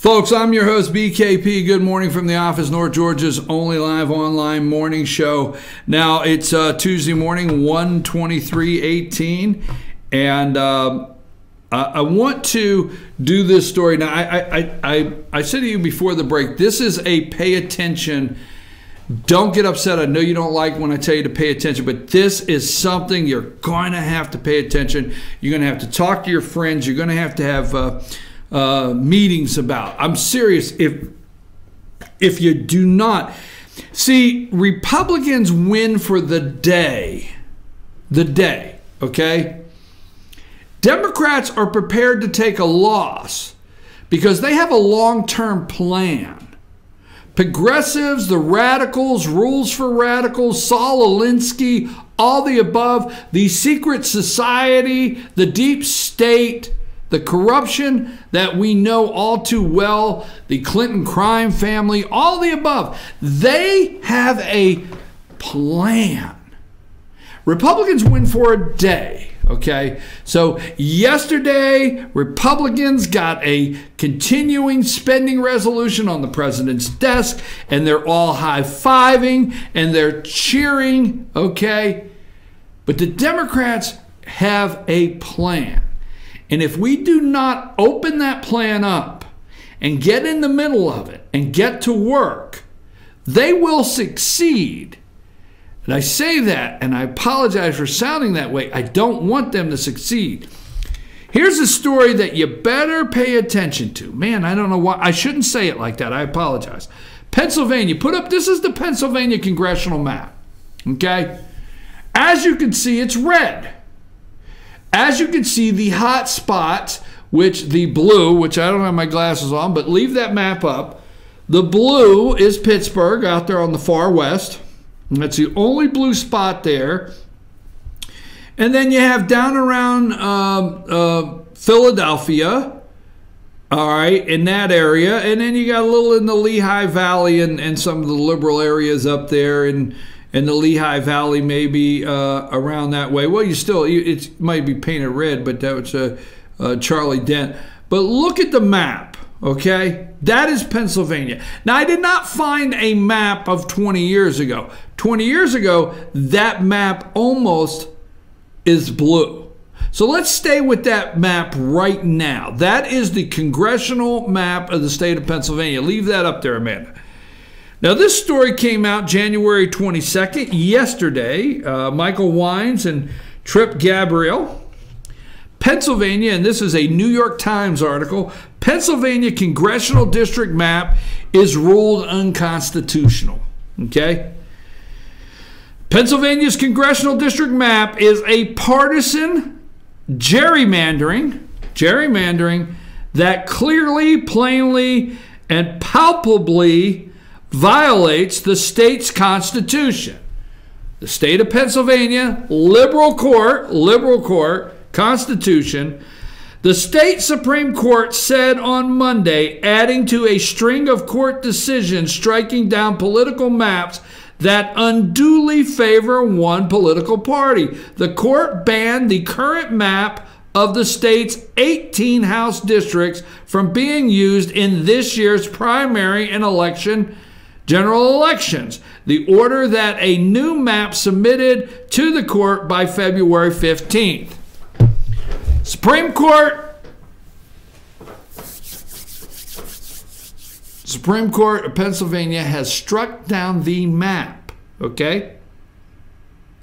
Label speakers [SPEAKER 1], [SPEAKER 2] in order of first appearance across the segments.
[SPEAKER 1] Folks, I'm your host, BKP. Good morning from the office, North Georgia's only live online morning show. Now, it's Tuesday morning, 1/23/18, and I want to do this story. Now, I said to you before the break, this is a pay attention. Don't get upset. I know you don't like when I tell you to pay attention, but this is something you're going to have to pay attention. You're going to have to talk to your friends. You're going to have meetings about. I'm serious. If you do not see, Republicans win for the day, okay? Democrats are prepared to take a loss because they have a long-term plan. Progressives, the radicals, rules for radicals, Saul Alinsky, all the above, the secret society, the deep state, the corruption that we know all too well, the Clinton crime family, all the above, they have a plan. Republicans win for a day, okay? So yesterday, Republicans got a continuing spending resolution on the president's desk, and they're all high-fiving, and they're cheering, okay? But the Democrats have a plan. And if we do not open that plan up and get in the middle of it and get to work, they will succeed. And I say that, and I apologize for sounding that way. I don't want them to succeed. Here's a story that you better pay attention to. Man, I don't know why. I shouldn't say it like that. I apologize. Pennsylvania. This is the Pennsylvania Congressional Map. Okay? As you can see, it's red. As you can see, the hot spots, which the blue, which I don't have my glasses on, but leave that map up. The blue is Pittsburgh out there on the far west. And that's the only blue spot there. And then you have down around Philadelphia, all right, in that area. And then you got a little in the Lehigh Valley and some of the liberal areas up there in the Lehigh Valley, maybe around that way. Well, it might be painted red, but that was Charlie Dent. But look at the map, okay? That is Pennsylvania. Now, I did not find a map of 20 years ago. 20 years ago, that map almost is blue. So let's stay with that map right now. That is the congressional map of the state of Pennsylvania. Leave that up there, Amanda. Now, this story came out January 22nd, yesterday. Michael Wines and Trip Gabriel. Pennsylvania, and this is a New York Times article, Pennsylvania Congressional District Map is ruled unconstitutional. Okay? Pennsylvania's Congressional District Map is a partisan gerrymandering that clearly, plainly, and palpably violates the state's constitution. The state of Pennsylvania, liberal court, constitution. The state Supreme Court said on Monday, adding to a string of court decisions striking down political maps that unduly favor one political party. The court banned the current map of the state's 18 House districts from being used in this year's primary and general elections. The order that a new map submitted to the court by February 15th. Supreme Court of Pennsylvania has struck down the map, okay,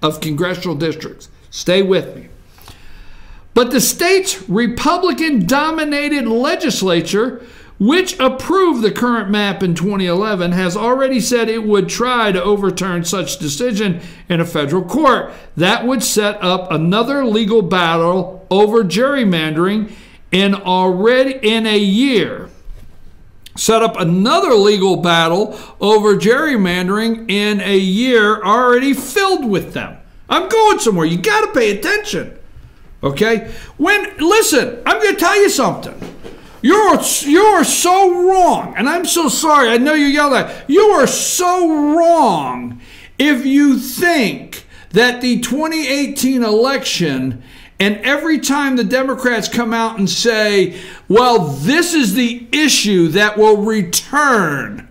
[SPEAKER 1] of congressional districts. Stay with me. But the state's Republican-dominated legislature, which approved the current map in 2011, has already said it would try to overturn such decision in a federal court. That would set up another legal battle over gerrymandering in a year. Set up another legal battle over gerrymandering in a year already filled with them. I'm going somewhere. You got to pay attention. Okay? Listen, I'm going to tell you something. You're so wrong, and I'm so sorry. I know you yell that. You are so wrong if you think that the 2018 election And every time the Democrats come out and say, well, this is the issue that will return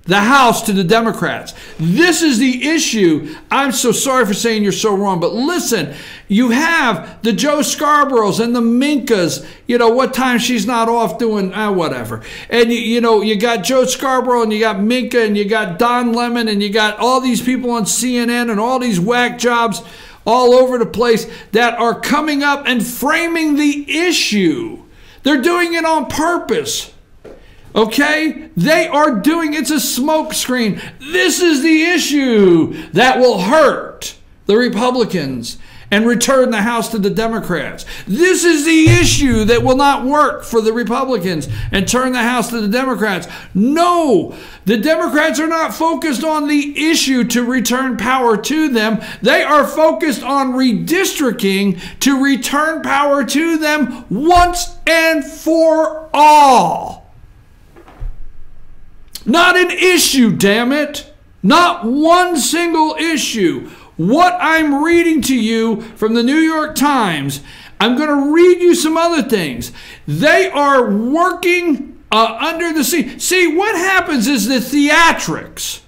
[SPEAKER 1] the House to the Democrats. This is the issue. I'm so sorry for saying you're so wrong, but listen, you have the Joe Scarboroughs and the Minkas, what time she's not off doing whatever. And, you got Joe Scarborough and you got Minka and you got Don Lemon and you got all these people on CNN and all these whack jobs all over the place that are coming up and framing the issue. They're doing it on purpose. Okay? They are doing, it's a smokescreen. This is the issue that will hurt the Republicans and return the House to the Democrats. This is the issue that will not work for the Republicans and turn the House to the Democrats. No, the Democrats are not focused on the issue to return power to them. They are focused on redistricting to return power to them once and for all. Not an issue, damn it. Not one single issue. What I'm reading to you from the New York Times, I'm going to read you some other things. They are working under the sea. See, what happens is the theatrics.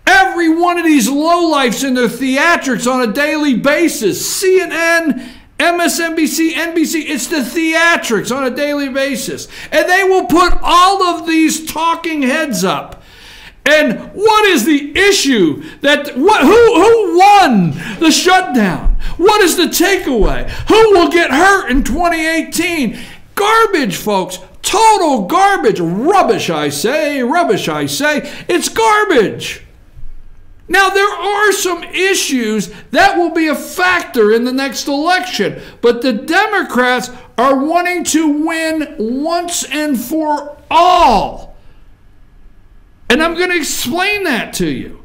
[SPEAKER 1] Every one of these lowlifes in their theatrics on a daily basis. CNN, MSNBC, NBC, it's the theatrics on a daily basis. And they will put all of these talking heads up. And what is the issue? Who won the shutdown? What is the takeaway? Who will get hurt in 2018? Garbage, folks. Total garbage. Rubbish, I say. Rubbish, I say. It's garbage. Now, there are some issues that will be a factor in the next election, but the Democrats are wanting to win once and for all. And I'm going to explain that to you.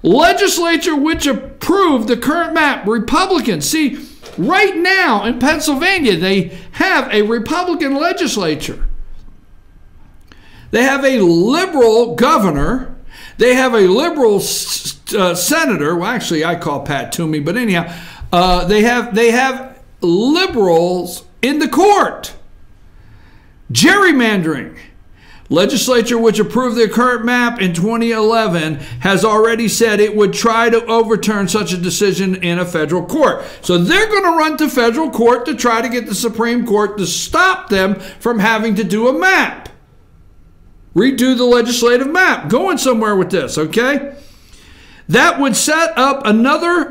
[SPEAKER 1] Legislature which approved the current map, Republicans. See, right now in Pennsylvania, they have a Republican legislature. They have a liberal governor. They have a liberal senator. Well, actually, I call Pat Toomey, but anyhow, they have liberals in the court. Gerrymandering. Legislature which approved the current map in 2011 has already said it would try to overturn such a decision in a federal court. So they're going to run to federal court to try to get the Supreme Court to stop them from having to do a map. Redo the legislative map. Going somewhere with this, okay? That would set up another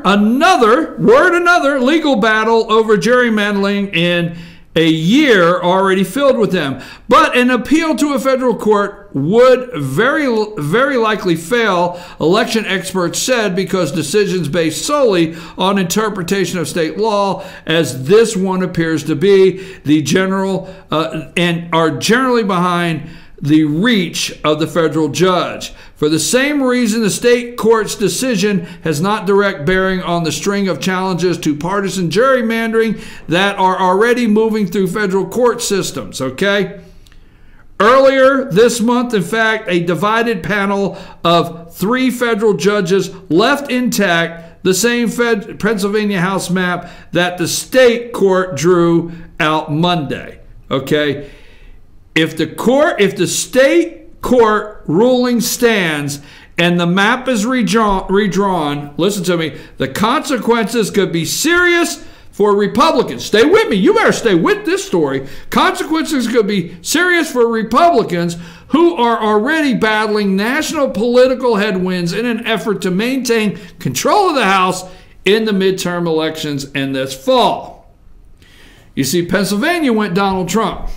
[SPEAKER 1] legal battle over gerrymandering in a year already filled with them. But an appeal to a federal court would very likely fail, election experts said, because decisions based solely on interpretation of state law, as this one appears to be, the general and are generally behind the reach of the federal judge. For the same reason, the state court's decision has not direct bearing on the string of challenges to partisan gerrymandering that are already moving through federal court systems, okay? Earlier this month, in fact, a divided panel of 3 federal judges left intact the same Pennsylvania House map that the state court drew out Monday, okay? If the state court ruling stands and the map is redrawn, listen to me, the consequences could be serious for Republicans. Stay with me. You better stay with this story. Consequences could be serious for Republicans who are already battling national political headwinds in an effort to maintain control of the House in the midterm elections and this fall. You see, Pennsylvania went Donald Trump.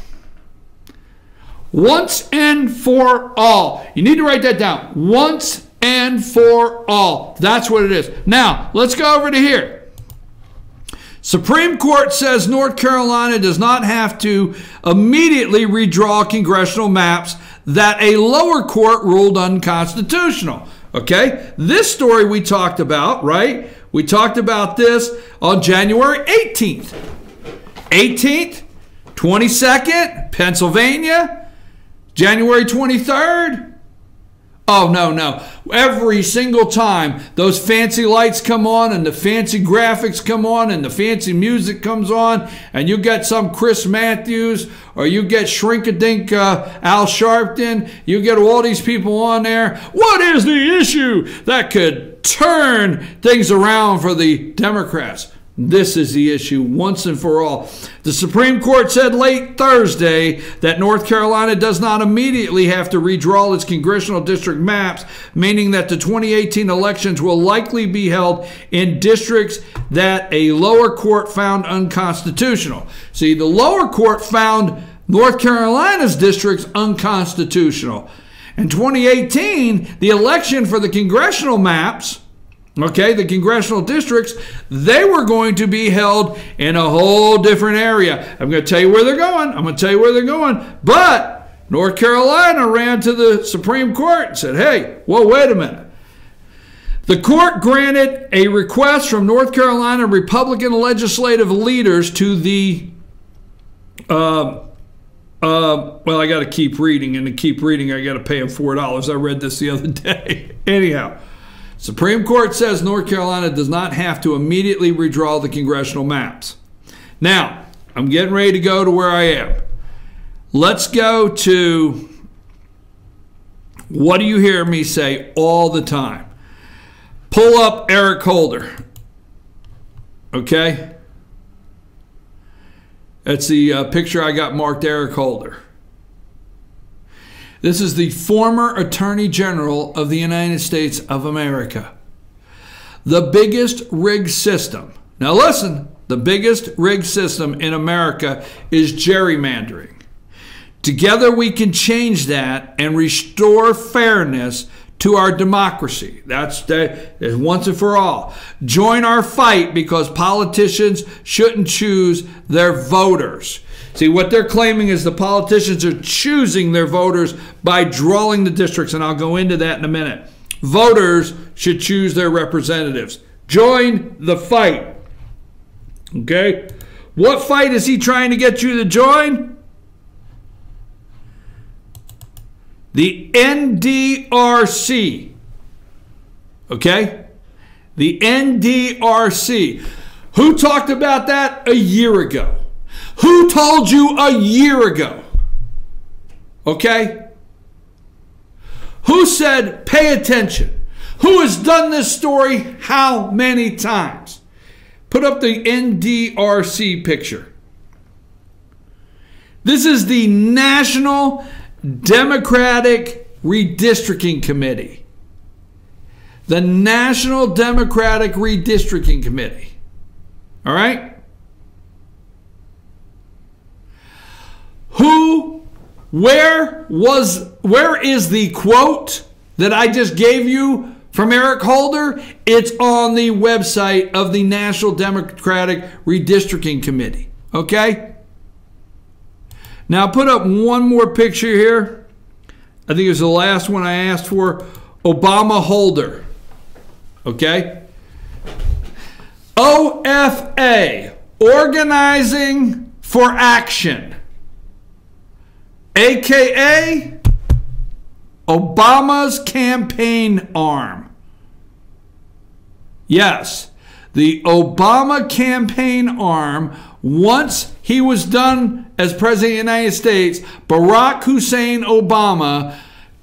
[SPEAKER 1] Once and for all. You need to write that down. Once and for all. That's what it is. Now, let's go over to here. Supreme Court says North Carolina does not have to immediately redraw congressional maps that a lower court ruled unconstitutional. Okay? This story we talked about, right? We talked about this on January 18th. 18th, 22nd, Pennsylvania. January 23rd, Oh, no, no. Every single time those fancy lights come on and the fancy graphics come on and the fancy music comes on and you get some Chris Matthews or you get Shrink-a-Dink Al Sharpton, you get all these people on there. What is the issue that could turn things around for the Democrats? This is the issue once and for all. The Supreme Court said late Thursday that North Carolina does not immediately have to redraw its congressional district maps, meaning that the 2018 elections will likely be held in districts that a lower court found unconstitutional. See, the lower court found North Carolina's districts unconstitutional. In 2018, the election for the congressional maps, okay, the congressional districts, they were going to be held in a whole different area. I'm going to tell you where they're going. But North Carolina ran to the Supreme Court and said, hey, well, wait a minute. The court granted a request from North Carolina Republican legislative leaders to the, well, I got to keep reading, and to keep reading, I got to pay them $4. I read this the other day. Anyhow. Supreme Court says North Carolina does not have to immediately redraw the congressional maps. Now, I'm getting ready to go to where I am. Let's go to, what do you hear me say all the time? Pull up Eric Holder. Okay? That's the picture I got marked Eric Holder. This is the former Attorney General of the United States of America. The biggest rigged system. Now listen, the biggest rigged system in America is gerrymandering. Together we can change that and restore fairness to our democracy. That's once and for all. Join our fight because politicians shouldn't choose their voters. See, what they're claiming is the politicians are choosing their voters by drawing the districts, and I'll go into that in a minute. Voters should choose their representatives. Join the fight. Okay? What fight is he trying to get you to join? The NDRC. Okay? The NDRC. Who talked about that a year ago? Who told you a year ago? Okay? Who said, pay attention? Who has done this story how many times? Put up the NDRC picture. This is the National Democratic Redistricting Committee. The National Democratic Redistricting Committee. All right? Where is the quote that I just gave you from Eric Holder? It's on the website of the National Democratic Redistricting Committee. Okay? Now put up one more picture here. I think it's the last one I asked for. Obama Holder. Okay? OFA, Organizing for Action. AKA Obama's campaign arm. Yes, the Obama campaign arm, once he was done as President of the United States, Barack Hussein Obama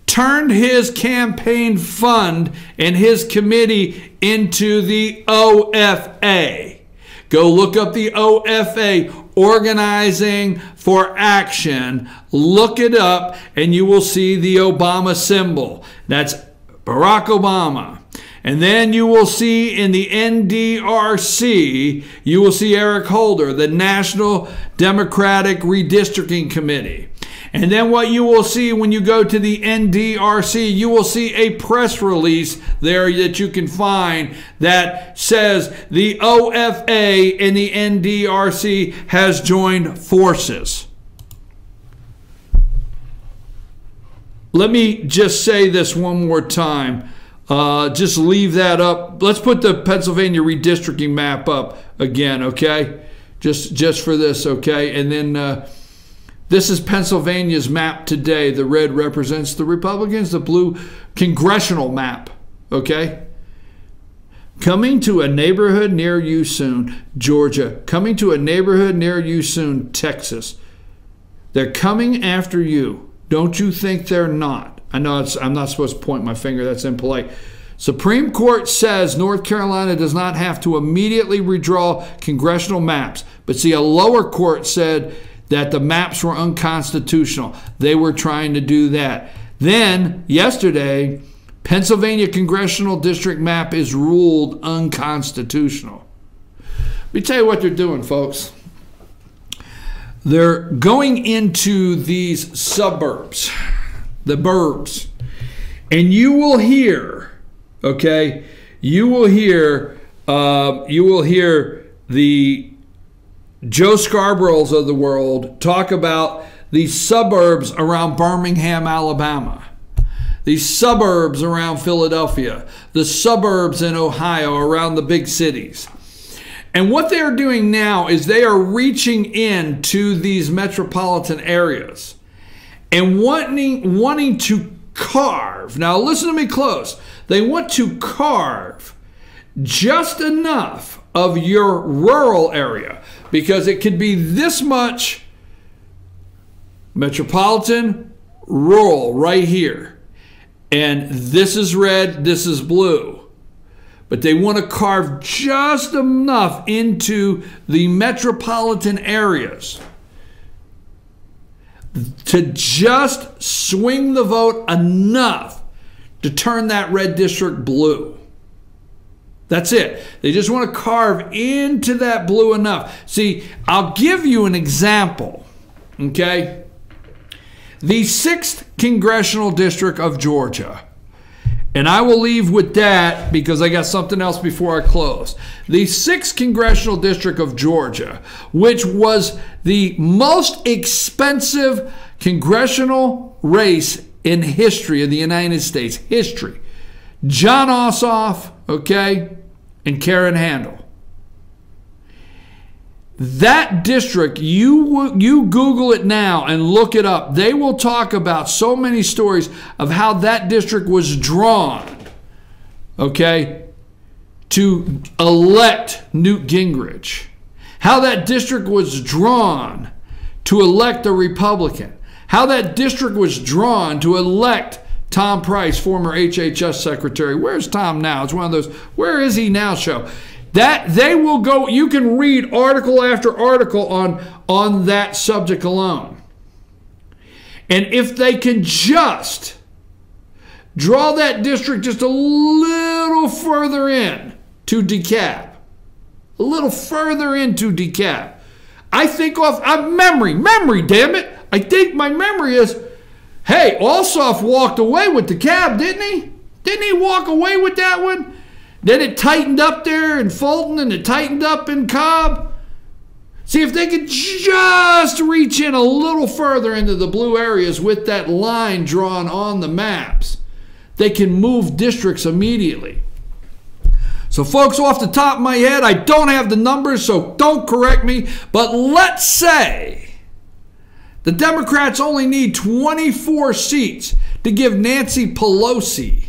[SPEAKER 1] turned his campaign fund and his committee into the OFA. Go look up the OFA, Organizing for Action. Look it up and you will see the Obama symbol. That's Barack Obama. And then you will see in the NDRC, you will see Eric Holder, the National Democratic Redistricting Committee. And then what you will see when you go to the NDRC, you will see a press release there that you can find that says the OFA and the NDRC has joined forces. Let me just say this one more time. Just leave that up. Let's put the Pennsylvania redistricting map up again, okay? Just for this, okay? And then This is Pennsylvania's map today. The red represents the Republicans, the blue congressional map, okay? Coming to a neighborhood near you soon, Georgia. Coming to a neighborhood near you soon, Texas. They're coming after you. Don't you think they're not? I know I'm not supposed to point my finger. That's impolite. Supreme Court says North Carolina does not have to immediately redraw congressional maps. But see, a lower court said that the maps were unconstitutional. They were trying to do that. Then, yesterday, Pennsylvania Congressional District Map is ruled unconstitutional. Let me tell you what they're doing, folks. They're going into these suburbs, the burbs, and you will hear, okay, you will hear the Joe Scarboroughs of the world talk about these suburbs around Birmingham, Alabama, these suburbs around Philadelphia, the suburbs in Ohio around the big cities. And what they are doing now is they are reaching into these metropolitan areas and wanting to carve. Now listen to me close. They want to carve just enough of your rural area, because it could be this much metropolitan, rural right here. And this is red, this is blue. But they want to carve just enough into the metropolitan areas to just swing the vote enough to turn that red district blue. That's it. They just want to carve into that blue enough. See, I'll give you an example, okay? The 6th Congressional District of Georgia. And I will leave with that because I got something else before I close. The 6th Congressional District of Georgia, which was the most expensive congressional race in history of the United States. History. John Ossoff, okay, and Karen Handel. That district, you Google it now and look it up. They will talk about so many stories of how that district was drawn, okay, to elect Newt Gingrich. How that district was drawn to elect a Republican. How that district was drawn to elect Tom Price, former HHS secretary. Where's Tom now? It's one of those, where is he now show. That they will go, you can read article after article on that subject alone. And if they can just draw that district just a little further in to DeKalb, a little further into DeKalb, I think memory, damn it. I think my memory is, hey, Ossoff walked away with DeKalb, didn't he? Didn't he walk away with that one? Then it tightened up there in Fulton and it tightened up in Cobb. See, if they could just reach in a little further into the blue areas with that line drawn on the maps, they can move districts immediately. So folks, off the top of my head, I don't have the numbers, so don't correct me, but let's say the Democrats only need 24 seats to give Nancy Pelosi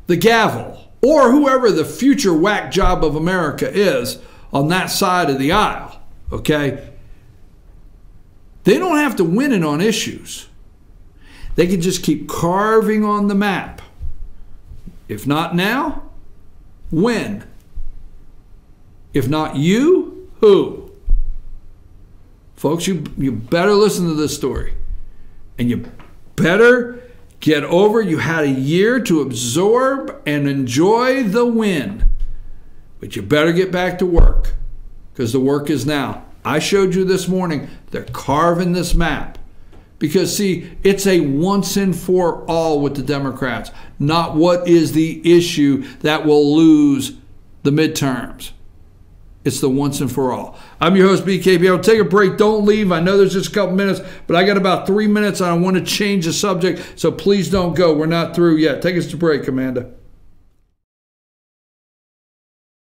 [SPEAKER 1] the gavel, or whoever the future whack job of America is on that side of the aisle, okay? They don't have to win it on issues. They can just keep carving on the map. If not now, when? If not you, who? Folks, you better listen to this story. And you better get over, you had a year to absorb and enjoy the win. But you better get back to work, because the work is now. I showed you this morning, they're carving this map. Because, see, it's a once and for all with the Democrats, not what is the issue that will lose the midterms. It's the once and for all. I'm your host, BKB. I'll take a break. Don't leave. I know there's just a couple minutes, but I got about 3 minutes and I want to change the subject, so please don't go. We're not through yet. Take us to break, Amanda.